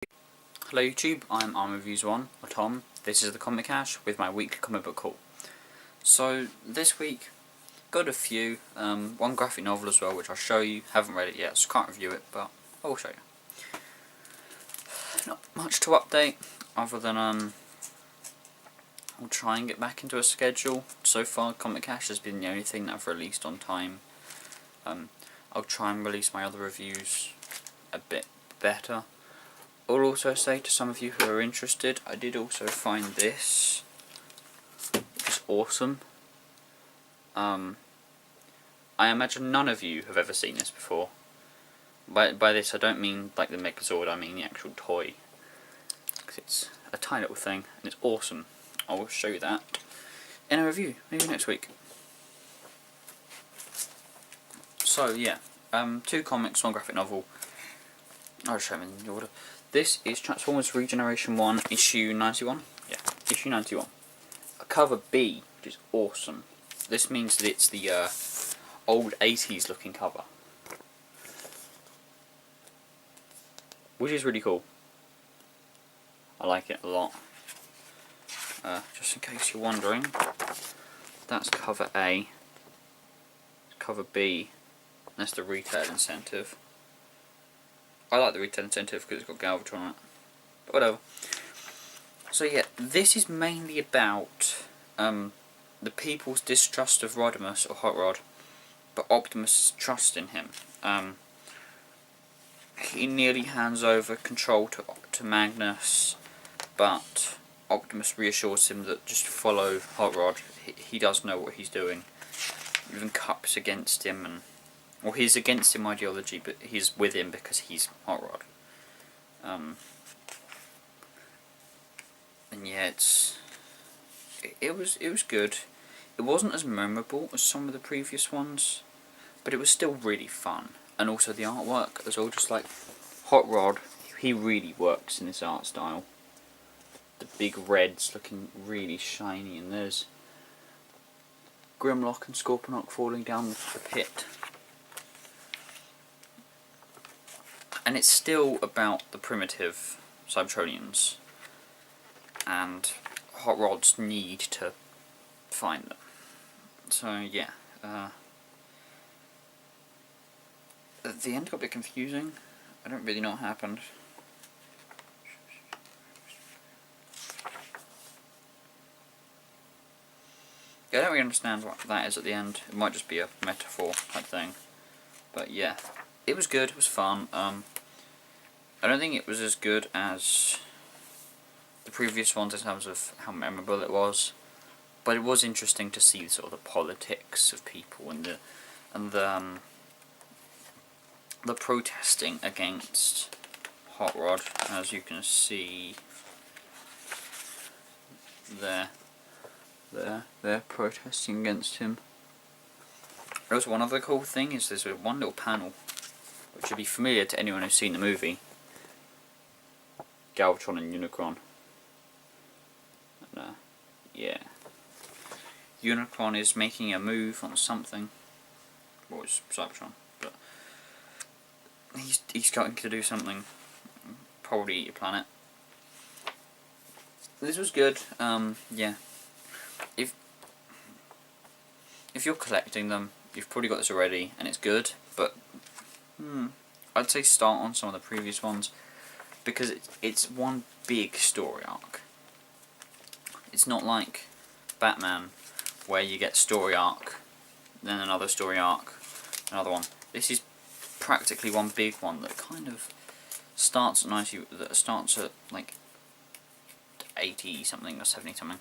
Hello YouTube, I'm Armoury1, or Tom. This is the Comic Cache with my weekly comic book haul. So this week, got a few, one graphic novel as well, which I'll show you. Haven't read it yet, so can't review it, but I will show you. Not much to update, other than I'll try and get back into a schedule. So far, Comic Cache has been the only thing that I've released on time. I'll try and release my other reviews a bit better. I'll also say to some of you who are interested, I did also find this, which is awesome. I imagine none of you have ever seen this before. By this I don't mean like the Megazord, I mean the actual toy. Because it's a tiny little thing, and it's awesome. I will show you that in a review, maybe next week. So yeah, 2 comics, 1 graphic novel. I'll show them in the order. This is Transformers Regeneration 1, issue 91. Yeah, issue 91. A cover B, which is awesome. This means that it's the old 80s looking cover, which is really cool. I like it a lot. Just in case you're wondering, that's cover A. Cover B, that's the retail incentive. I like the retail incentive because it's got Galvatron on it, but whatever. So yeah, this is mainly about the people's distrust of Rodimus, or Hot Rod, but Optimus' trust in him. He nearly hands over control to Magnus, but Optimus reassures him that just follow Hot Rod. He does know what he's doing. Even Cup's against him, and well, he's against him ideology, but he's with him because he's Hot Rod. And yeah, it was good. It wasn't as memorable as some of the previous ones, but it was still really fun. And also the artwork as well, just like Hot Rod, he really works in this art style. The big reds looking really shiny, and there's Grimlock and Scorponok falling down the pit. And it's still about the primitive Cybertronians and Hot Rod's need to find them. So yeah, the end got a bit confusing. I don't really know what happened. Yeah, I don't really understand what that is at the end. It might just be a metaphor type thing. But yeah, it was good, it was fun. I don't think it was as good as the previous ones in terms of how memorable it was, but it was interesting to see sort of the politics of people and the protesting against Hot Rod, as you can see there. They're protesting against him. Also, one other cool thing is there's one little panel which will be familiar to anyone who's seen the movie. Galvatron and Unicron. And, yeah. Unicron is making a move on something. Well, it's Cybertron, but he's going to do something. Probably eat your planet. This was good. Yeah. If you're collecting them, you've probably got this already, and it's good. But I'd say start on some of the previous ones, because it's one big story arc. It's not like Batman, where you get story arc, then another story arc, another one. This is practically one big one that kind of starts at like 80 something or 70 something.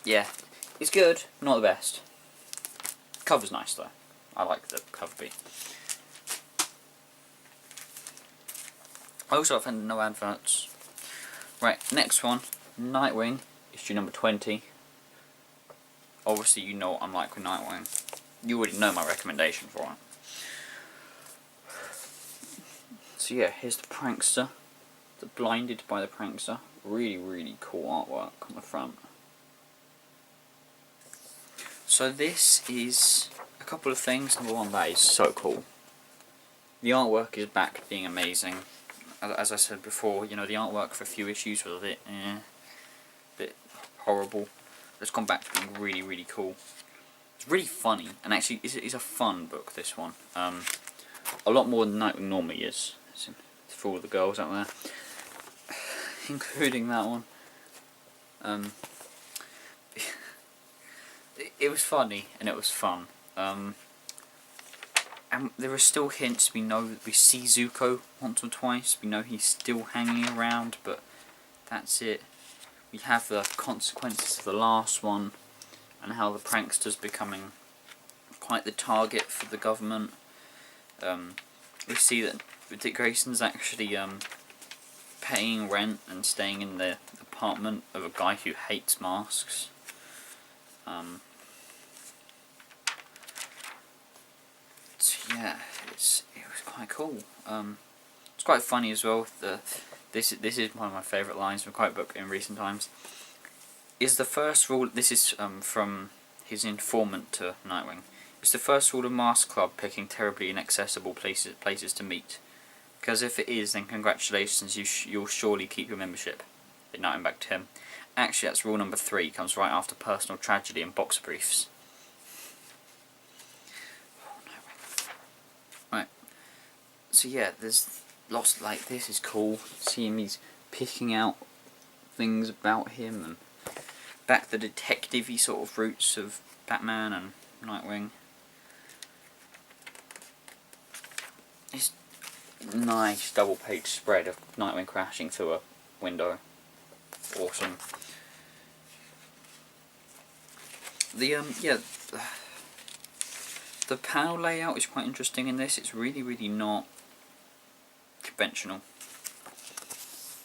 Yeah, it's good, not the best. Cover's nice though. I like the cover B. I also found no adverts. Right, next one, Nightwing, issue number 20. Obviously you know what I'm like with Nightwing. You already know my recommendation for it. So yeah, here's the Prankster. The Blinded by the Prankster. Really, really cool artwork on the front. So this is a couple of things. Number one, that is so cool. The artwork is back being amazing. as I said before, you know, the artwork for a few issues was a bit horrible. It's gone back to being really, really cool. It's really funny, and actually it's a fun book, this one. A lot more than Nightwing normally is. It's for all the girls out there, including that one. It was funny, and it was fun. And there are still hints. We see Zuko once or twice. We know he's still hanging around, but that's it. We have the consequences of the last one, and how the prankster's becoming quite the target for the government. We see that Dick Grayson's actually paying rent and staying in the apartment of a guy who hates masks. So yeah, it was quite cool. It's quite funny as well. This is one of my favourite lines from a comic book in recent times. Is the first rule? This is from his informant to Nightwing. It's the first rule of Mask Club picking terribly inaccessible places to meet. Because if it is, then congratulations, you'll surely keep your membership. Nightwing back to him. Actually, that's rule number 3. Comes right after personal tragedy and boxer briefs. Right. So yeah, there's lots like this is cool. Seeing he's picking out things about him and back the detective-y sort of roots of Batman and Nightwing. It's a nice double-page spread of Nightwing crashing through a window. Awesome. The the panel layout is quite interesting in this. It's really, really not conventional,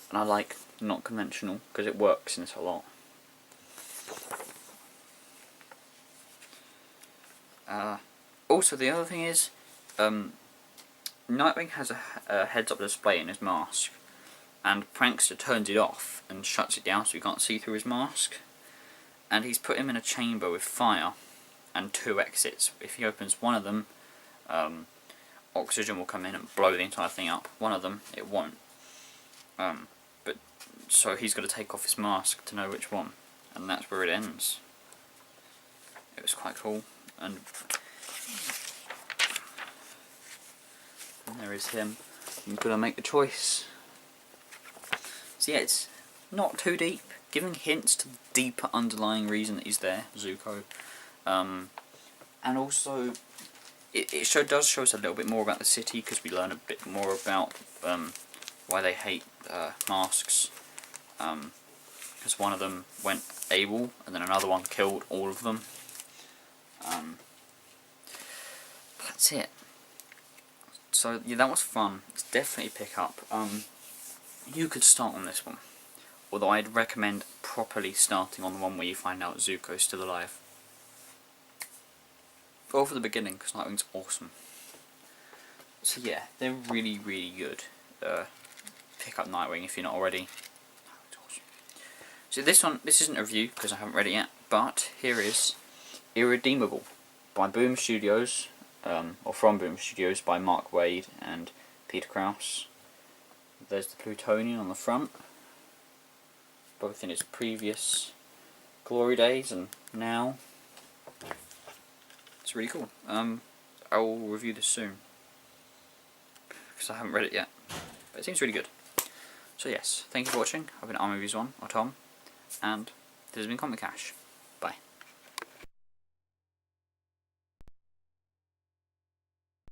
and I like not conventional because it works in this a lot. Also, the other thing is, Nightwing has a heads-up display in his mask, and Prankster turns it off and shuts it down so you can't see through his mask. And he's put him in a chamber with fire and 2 exits. If he opens one of them, oxygen will come in and blow the entire thing up. One of them, it won't. But so he's got to take off his mask to know which one, and that's where it ends. It was quite cool, and there is him. You've got to make the choice. So yeah, it's not too deep, giving hints to the deeper underlying reason that he's there, Zuko. And also, it does show us a little bit more about the city, because we learn a bit more about why they hate masks. Because one of them went AWOL, and then another one killed all of them. That's it. So yeah, that was fun. It's definitely a pick up. You could start on this one, although I'd recommend properly starting on the one where you find out Zuko's still alive. Go for the beginning, because Nightwing's awesome. So yeah, they're really, really good. Pick up Nightwing if you're not already. Awesome. So this isn't a review because I haven't read it yet, but here is Irredeemable by Boom Studios, or from Boom Studios, by Mark Waid and Peter Krause. There's the Plutonian on the front, both in its previous glory days and now. It's really cool. I will review this soon, because I haven't read it yet, but it seems really good. So yes, thank you for watching. I've been Armoury 1, or Tom, and this has been Comic Cash. Bye.